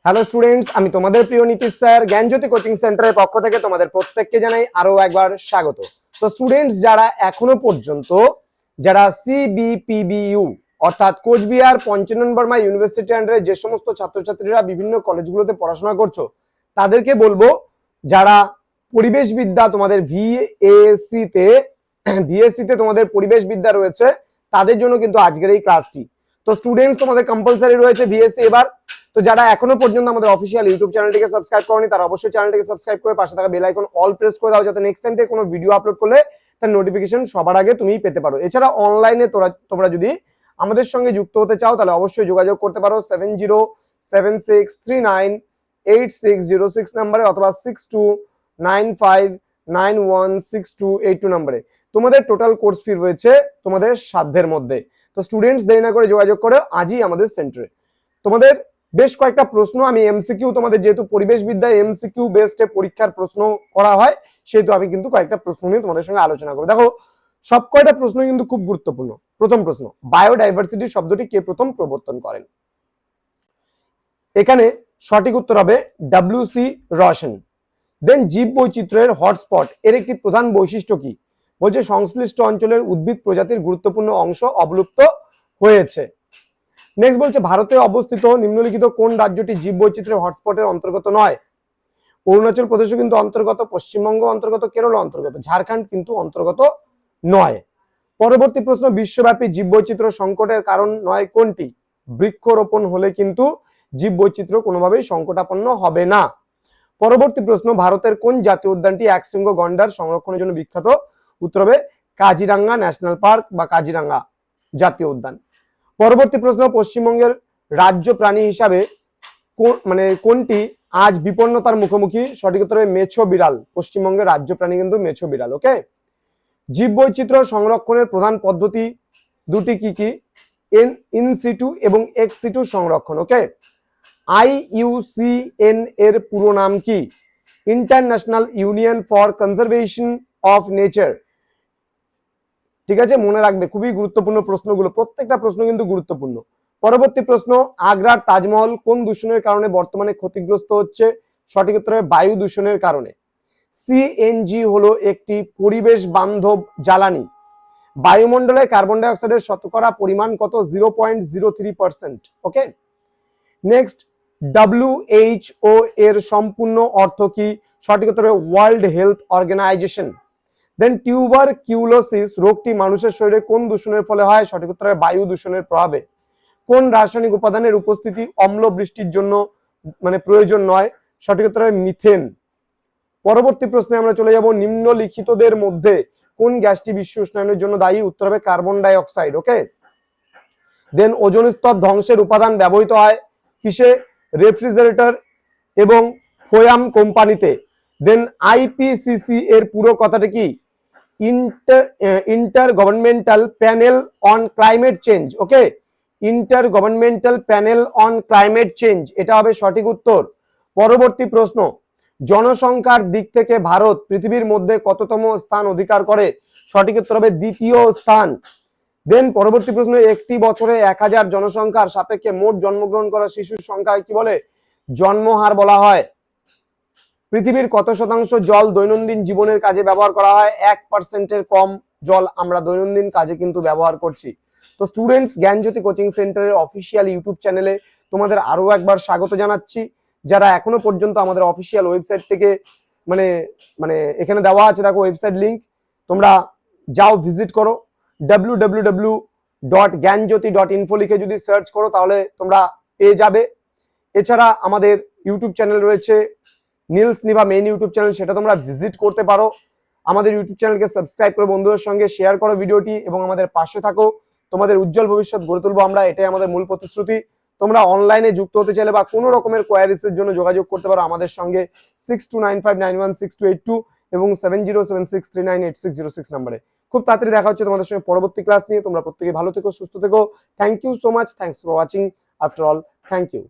Hello students, আমি তোমাদের প্রিয় নীতিশ স্যার জ্ঞানজ্যোতি কোচিং সেন্টারের পক্ষ থেকে তোমাদের প্রত্যেককে জানাই আরো একবার স্বাগত। তো স্টুডেন্টস যারা এখনো পর্যন্ত যারা সিবিপিবিইউ অর্থাৎ কোচবিহার পঞ্চানন বর্মা ইউনিভার্সিটি আন্ডারে যে সমস্ত ছাত্রছাত্রীরা বিভিন্ন কলেজগুলোতে পড়াশোনা করছো তাদেরকে বলবো, যারা পরিবেশবিদ্যা তোমাদের ভিএসসি তে তোমাদের পরিবেশবিদ্যা রয়েছে তাদের জন্য কিন্তু আজকের এই ক্লাসটি। তো স্টুডেন্টস তোমাদের কম্পালসারি রয়েছে ভিএসসি এবার। তো যারা এখনো পর্যন্ত আমাদের অফিসিয়াল ইউটিউব চ্যানেলটিকে সাবস্ক্রাইব করনি তারা অবশ্যই চ্যানেলটিকে সাবস্ক্রাইব করে পাশে থাকা বেল আইকন অল প্রেস করে দাও, যাতে নেক্সট টাইম থেকে কোনো ভিডিও আপলোড করলে তার নোটিফিকেশন সবার আগে তুমিই পেতে পারো। এছাড়া অনলাইনে তোমরা যদি আমাদের সঙ্গে যুক্ত হতে চাও তাহলে অবশ্যই যোগাযোগ করতে পারো 7076398606 নম্বরে অথবা 6295916282 নম্বরে। তোমাদের টোটাল কোর্স ফি রয়েছে তোমাদের সাধ্যের মধ্যে। তো স্টুডেন্টস দেরি না করে যোগাযোগ করে আজই আমাদের সেন্টারে। তোমাদের বেশ কয়েকটা প্রশ্ন আমি এমসিকিউ, তোমাদের যেহেতু পরিবেশবিদ্যায় এমসিকিউ বেসড পরীক্ষার প্রশ্ন করা হয় সেহেতু আমি কিন্তু কয়েকটা প্রশ্ন নিয়ে তোমাদের সঙ্গে আলোচনা করব। দেখো সব কয়টা প্রশ্ন কিন্তু খুব গুরুত্বপূর্ণ। প্রথম প্রশ্ন, বায়োডাইভার্সিটি শব্দটি কে প্রথম প্রবর্তন করেন? এখানে সঠিক উত্তর হবে ডব্লিউ.সি. রসেন। দেন জীব বৈচিত্র্যের হটস্পট এর একটি প্রধান বৈশিষ্ট্য কি? বলছে সংশ্লিষ্ট অঞ্চলের উদ্ভিদ প্রজাতির গুরুত্বপূর্ণ অংশ অবলুপ্ত হয়েছে। নেক্সট বলছে ভারতে অবস্থিত নিম্নলিখিত কোন রাজ্যটি জীব বৈচিত্র্যের হটস্পটের অন্তর্গত নয়? অরুণাচল প্রদেশও কিন্তু অন্তর্গত, পশ্চিমবঙ্গ অন্তর্গত, কেরল অন্তর্গত, ঝাড়খণ্ড কিন্তু অন্তর্গত নয়। পরবর্তী প্রশ্ন, বিশ্বব্যাপী জীব বৈচিত্র্য সংকটের কারণ নয় কোনটি? বৃক্ষরোপণ হলে কিন্তু জীব বৈচিত্র্য কোনোভাবেই সংকটাপন্ন হবে না। পরবর্তী প্রশ্ন, ভারতের কোন জাতীয় উদ্যানটি একশৃঙ্গ গন্ডার সংরক্ষণের জন্য বিখ্যাত? উত্তর হবে কাজিরাঙ্গা ন্যাশনাল পার্ক বা কাজিরাঙ্গা জাতীয় উদ্যান। পরবর্তী প্রশ্ন, পশ্চিমবঙ্গের রাজ্য প্রাণী হিসাবে কোনটি আজ বিপন্নতার মুখোমুখি? সঠিক উত্তর হবে মেছো বিড়াল। পশ্চিমবঙ্গের রাজ্য প্রাণী কিন্তু মেছো বিড়াল। ওকে, জীব বৈচিত্র্য সংরক্ষণের প্রধান পদ্ধতি দুটি কি কি? ইন সিটু এবং এক্স সিটু সংরক্ষণ। ওকে, IUCN এর পুরো নাম কি? International union for conservation of nature. ঠিক আছে, মনে রাখবে, খুবই গুরুত্বপূর্ণ প্রশ্নগুলো, প্রত্যেকটা প্রশ্ন কিন্তু গুরুত্বপূর্ণ। পরবর্তী প্রশ্ন, আগ্রার তাজমহল কোন দূষণের কারণে বর্তমানে ক্ষতিগ্রস্ত হচ্ছে? সঠিক উত্তর হবে বায়ু দূষণের কারণে। সিএনজি হলো একটি পরিবেশ বান্ধব জ্বালানি। বায়ুমণ্ডলে কার্বন ডাই অক্সাইডের শতকরা পরিমাণ কত? 0.03%। ওকে, নেক্সট, WHO এর সম্পূর্ণ অর্থ কি? সঠিক উত্তর হবে ওয়ার্ল্ড হেলথ অর্গানাইজেশন। দেন টিউবারকিউলোসিস রোগটি মানুষের শরীরে কোন দূষণের ফলে হয়? সঠিক উত্তর হবে বায়ু দূষণের প্রভাবে। কোন রাসায়নিক উপাদানের উপস্থিতি অম্ল বৃষ্টির জন্য প্রয়োজন নয়? সঠিক উত্তর হবে মিথেন। পরবর্তী প্রশ্নে আমরা চলে যাব, নিম্নলিখিতদের মধ্যে কোন গ্যাসটি বিশ্ব উষ্ণায়নের জন্য দায়ী? উত্তর হবে কার্বন ডাই অক্সাইড। ওকে, দেন ওজোন স্তর ধ্বংসের উপাদান ব্যবহৃত হয় কিসে? রেফ্রিজারেটর এবং ফোয়াম কোম্পানিতে। দেন IPCC এর পুরো কথাটা কি? Inter governmental panel on climate change. Okay, inter governmental panel on climate change, এটা হবে সঠিক উত্তর। পরবর্তী প্রশ্ন, জনসংখ্যার দিক থেকে ভারত পৃথিবীর মধ্যে কততম স্থান অধিকার করে? সঠিক উত্তর হবে দ্বিতীয় স্থান। দেন পরবর্তী প্রশ্ন, একটি বছরে 1000 জনসংখ্যার সাপেক্ষে মোট জন্মগ্রহণ করা শিশুর সংখ্যা কি বলে? জন্মহার বলা হয়। পৃথিবীর কত শতাংশ জল দৈনন্দিন জীবনের কাজে ব্যবহার করা হয়? 1%-এর কম জল আমরা দৈনন্দিন কাজে কিন্তু ব্যবহার করছি। তো স্টুডেন্টস, জ্ঞানজ্যোতি কোচিং সেন্টারের অফিসিয়াল ইউটিউব চ্যানেলে তোমাদের আরো একবার স্বাগত জানাচ্ছি। যারা এখনো পর্যন্ত আমাদের অফিসিয়াল ওয়েবসাইট থেকে এখানে দেওয়া আছে, দেখো ওয়েবসাইট লিংক, তোমরা যাও ভিজিট করো। www.gyanjyoti.info লিখে যদি সার্চ করো তাহলে তোমরা পেয়ে যাবে। এছাড়া আমাদের ইউটিউব চ্যানেল রয়েছে Niels Nibha main YouTube channel, সেটা তোমরা ভিজিট করতে পারো। আমাদের ইউটিউব চ্যানেলকে সাবস্ক্রাইব করে বন্ধুদের সঙ্গে শেয়ার করো ভিডিওটি এবং আমাদের পাশে থাকো। তোমাদের উজ্জ্বল ভবিষ্যৎ গড়ে তুলবো আমরা, এটাই আমাদের মূল প্রতিশ্রুতি। তোমরা অনলাইনে যুক্ত হতে চাইলে বা কোনো রকমের কোয়ারিজের জন্য যোগাযোগ করতে পারো আমাদের সঙ্গে 6295916282 এবং 7076398606 নম্বরে। খুব তাড়াতাড়ি দেখা হচ্ছে তোমাদের সঙ্গে পরবর্তী ক্লাস নিয়ে। তোমরা প্রত্যেকে ভালো থেকো, সুস্থ থেকো। Thank you so much, thanks for watching. After all, thank you.